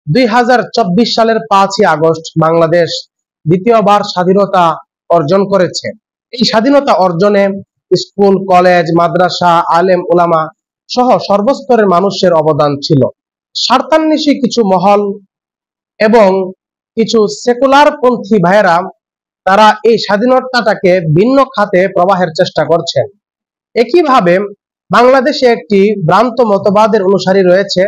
2024 সালের 5ই আগস্ট বাংলাদেশ দ্বিতীয়বার স্বাধীনতা অর্জন করেছে। এই স্বাধীনতা অর্জনে স্কুল, কলেজ, মাদ্রাসা, আলেম ওলামা সহ সর্বস্তরের মানুষের অবদান ছিল। স্বার্থান্বেষী কিছু মহল এবং কিছু সেকুলার পন্থী ভাইয়েরা তারা এই স্বাধীনতাটাকে ভিন্ন খাতে প্রবাহের চেষ্টা করছেন। একইভাবে বাংলাদেশে একটি ভ্রান্ত মতবাদের অনুসারী রয়েছে,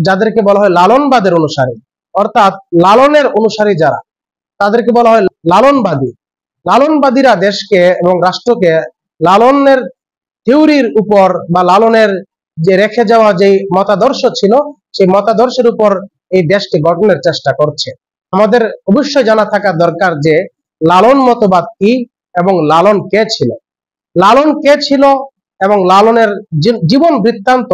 যাদেরকে বলা হয় লালনবাদের অনুসারী, অর্থাৎ লালনের অনুসারী যারা, তাদেরকে বলা হয় লালনবাদী। লালনবাদীরা দেশকে এবং রাষ্ট্রকে লালনের থিওরির উপর বা লালনের যে রেখে যাওয়া যে মতাদর্শ ছিল, সেই মতাদর্শের উপর এই দেশকে গঠনের চেষ্টা করছে। আমাদের অবশ্যই জানা থাকা দরকার যে লালন মতবাদ কি এবং লালন কে ছিল। লালন কে ছিল এবং লালনের জীবন বৃত্তান্ত,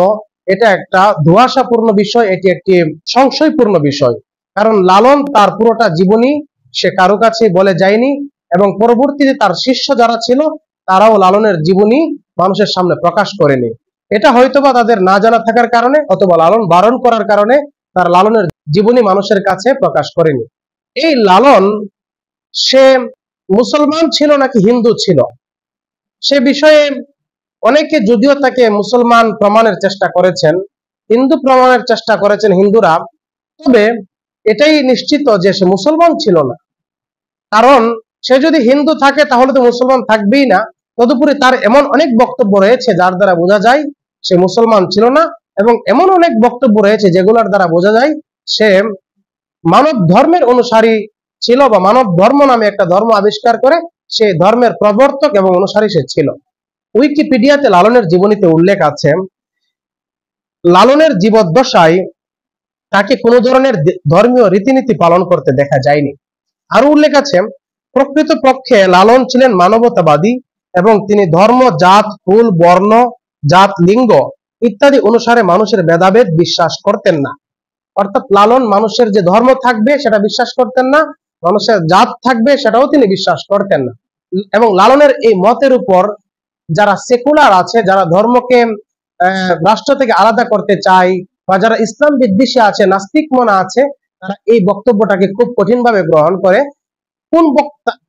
এটা একটা ধোঁয়াশাপূর্ণ বিষয়, এটি একটি সংশয়পূর্ণ বিষয়। কারণ লালন তার পুরোটা জীবনী সে কারো কাছে বলে যায়নি এবং পরবর্তীতে তার শিষ্য যারা ছিল তারাও লালনের জীবনী মানুষের সামনে প্রকাশ করেনি। এটা হয়তোবা তাদের না জানা থাকার কারণে অথবা লালন বারণ করার কারণে তার লালনের জীবনী মানুষের কাছে প্রকাশ করেনি। এই লালন সে মুসলমান ছিল নাকি হিন্দু ছিল, সে বিষয়ে অনেকে যদিও তাকে মুসলমান প্রমাণের চেষ্টা করেছেন, হিন্দু প্রমাণের চেষ্টা করেছেন হিন্দুরা, তবে এটাই নিশ্চিত যে সে মুসলমান ছিল না। কারণ সে যদি হিন্দু থাকে তাহলে তো মুসলমান থাকবেই না। তদুপরি তার এমন অনেক বক্তব্য রয়েছে যার দ্বারা বোঝা যায় সে মুসলমান ছিল না, এবং এমন অনেক বক্তব্য রয়েছে যেগুলোর দ্বারা বোঝা যায় সে মানব ধর্মের অনুসারী ছিল বা মানব ধর্ম নামে একটা ধর্ম আবিষ্কার করে সেই ধর্মের প্রবর্তক এবং অনুসারী সে ছিল। উইকিপিডিয়াতে লালনের জীবনীতে উল্লেখ আছে, লালনের জীবদ্দশায় তাকে কোনো ধরনের ধর্মীয় রীতিনীতি পালন করতে দেখা যায়নি। আরো উল্লেখ আছে, প্রকৃতপক্ষে লালন ছিলেন মানবতাবাদী এবং তিনি ধর্ম, জাত, কুল, বর্ণ, জাত, লিঙ্গ ইত্যাদি অনুসারে মানুষের ভেদাভেদ বিশ্বাস করতেন না। অর্থাৎ লালন মানুষের যে ধর্ম থাকবে সেটা বিশ্বাস করতেন না, মানুষের জাত থাকবে সেটাও তিনি বিশ্বাস করতেন না। এবং লালনের এই মতের উপর যারা সেকুলার আছে, যারা ধর্মকে রাষ্ট্র থেকে আলাদা করতে চায় বা যারা ইসলাম বিদ্বেষী আছে, নাস্তিক মনা আছে, তারা এই বক্তব্যটাকে খুব কঠিনভাবে গ্রহণ করে।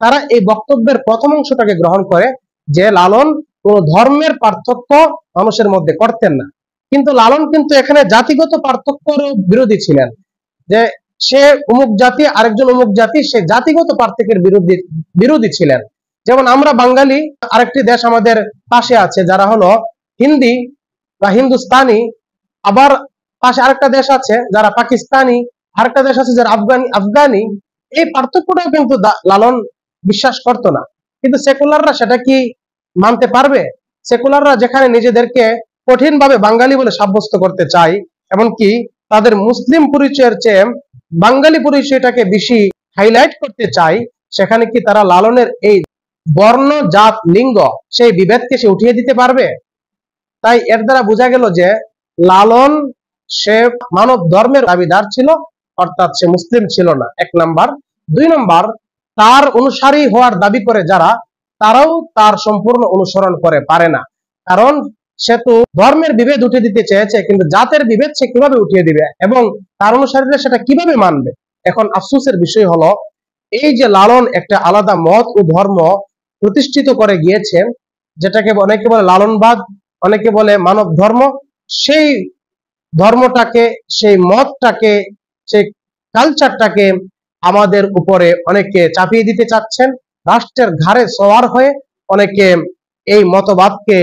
তারা এই বক্তব্যের প্রথম অংশটাকে গ্রহণ করে যে লালন কোন ধর্মের পার্থক্য মানুষের মধ্যে করতেন না। কিন্তু লালন কিন্তু এখানে জাতিগত পার্থক্যের বিরোধী ছিলেন, যে সে অমুক জাতি আরেকজন অমুক জাতি, সে জাতিগত পার্থক্যের বিরোধী ছিলেন। যেমন আমরা বাঙালি, আরেকটি দেশ আমাদের পাশে আছে যারা হলো হিন্দি বা হিন্দুস্তানি, আবার পাশে আরেকটা দেশ আছে যারা পাকিস্তানি, আরেকটা দেশ আছে যারা আফগানি। এই পার্থক্যটাও কিন্তু লালন বিশ্বাস করতো না। কিন্তু সেকুলাররা সেটা কি মানতে পারবে? সেকুলাররা যেখানে নিজেদেরকে কঠিনভাবে বাঙালি বলে সাব্যস্ত করতে চায়, এমনকি তাদের মুসলিম পরিচয়ের চেয়ে বাঙালি পরিচয়টাকে বেশি হাইলাইট করতে চায়, সেখানে কি তারা লালনের এই বর্ণ, জাত, লিঙ্গ সেই বিভেদকে সে উঠিয়ে দিতে পারবে? তাই এর দ্বারা বোঝা গেল যে লালন সে মানব ধর্মের দাবিদার ছিল, অর্থাৎ সে মুসলিম ছিল না, 1 নাম্বার। 2 নাম্বার, তার অনুসারী হওয়ার দাবি করে যারা, তারাও তার সম্পূর্ণ অনুসরণ করে পারে না। কারণ সে তো ধর্মের বিভেদ উঠিয়ে দিতে চেয়েছে, কিন্তু জাতের বিভেদ সে কিভাবে উঠিয়ে দিবে এবং তার অনুসারীরা সেটা কিভাবে মানবে? এখন আফসোসের বিষয় হলো এই যে লালন একটা আলাদা মত ও ধর্ম প্রতিষ্ঠিত করে গিয়েছেন, যেটাকে অনেকে বলে লালনবাদ, অনেকে বলে মানব ধর্ম, সেই ধর্মটাকে, সেই মতটাকে, সেই কালচারটাকে আমাদের উপরে অনেকে চাপিয়ে দিতে চাচ্ছেন। রাষ্ট্রের ঘাড়ে সওয়ার হয়ে অনেকে এই মতবাদকে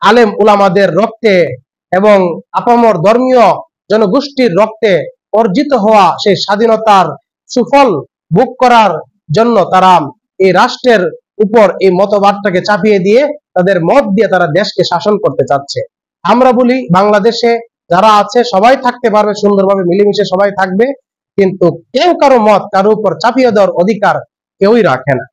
আলেম উলামাদের রক্তে এবং আপামর ধর্মীয় জনগোষ্ঠীর রক্তে অর্জিত হওয়া সেই স্বাধীনতার সুফল ভোগ করার জন্য তারা এই রাষ্ট্রের উপর এই মতবাদটাকে চাপিয়ে দিয়ে তাদের মত দিয়ে তারা দেশকে শাসন করতে চাচ্ছে। আমরা বলি বাংলাদেশে যারা আছে সবাই থাকতে পারবে, সুন্দরভাবে মিলেমিশে সবাই থাকবে, কিন্তু কেউ কারো মত কারো উপর চাপিয়ে দেওয়ার অধিকার কেউই রাখে না।